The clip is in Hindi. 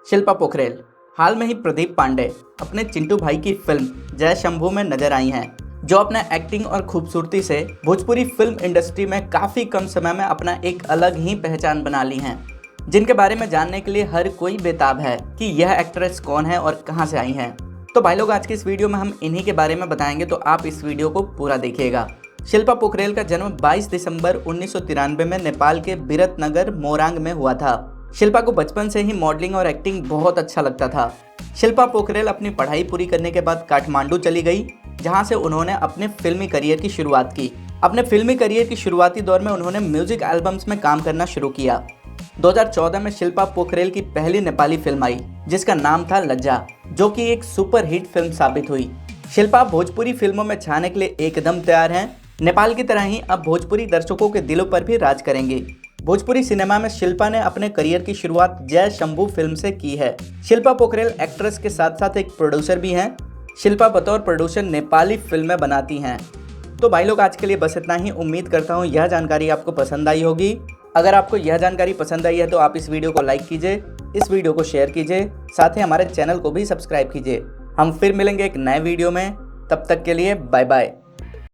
शिल्पा पोखरेल। हाल में ही प्रदीप पांडे अपने चिंटू भाई की फिल्म जय शंभू में नजर आई हैं, जो अपने एक्टिंग और खूबसूरती से भोजपुरी फिल्म इंडस्ट्री में काफ़ी कम समय में अपना एक अलग ही पहचान बना ली हैं, जिनके बारे में जानने के लिए हर कोई बेताब है कि यह एक्ट्रेस कौन है और कहां से आई हैं। तो भाई लोग, आज की इस वीडियो में हम इन्हीं के बारे में बताएंगे, तो आप इस वीडियो को पूरा देखिएगा। शिल्पा पोखरेल का जन्म 22 दिसंबर 1993 में नेपाल के बिरतनगर मोरांग में हुआ था। शिल्पा को बचपन से ही मॉडलिंग और एक्टिंग बहुत अच्छा लगता था। शिल्पा पोखरेल अपनी पढ़ाई पूरी करने के बाद काठमांडू चली गई, जहां से उन्होंने अपने फिल्मी करियर की शुरुआत की। अपने फिल्मी करियर की शुरुआती दौर में उन्होंने म्यूजिक एल्बम्स में काम करना शुरू किया। 2014 में शिल्पा पोखरेल की पहली नेपाली फिल्म आई, जिसका नाम था लज्जा, जो कि एक सुपर हिट फिल्म साबित हुई। शिल्पा भोजपुरी फिल्मों में छाने के लिए एकदम तैयार हैं। नेपाल की तरह ही अब भोजपुरी दर्शकों के दिलों पर भी राज करेंगी। भोजपुरी सिनेमा में शिल्पा ने अपने करियर की शुरुआत जय शंभू फिल्म से की है। शिल्पा पोखरेल एक्ट्रेस के साथ साथ एक प्रोड्यूसर भी हैं। शिल्पा बतौर प्रोड्यूसर नेपाली फिल्में बनाती हैं। तो भाई लोग, आज के लिए बस इतना ही। उम्मीद करता हूँ यह जानकारी आपको पसंद आई होगी। अगर आपको यह जानकारी पसंद आई है तो आप इस वीडियो को लाइक कीजिए, इस वीडियो को शेयर कीजिए, साथ ही हमारे चैनल को भी सब्सक्राइब कीजिए। हम फिर मिलेंगे एक नए वीडियो में। तब तक के लिए बाय बाय।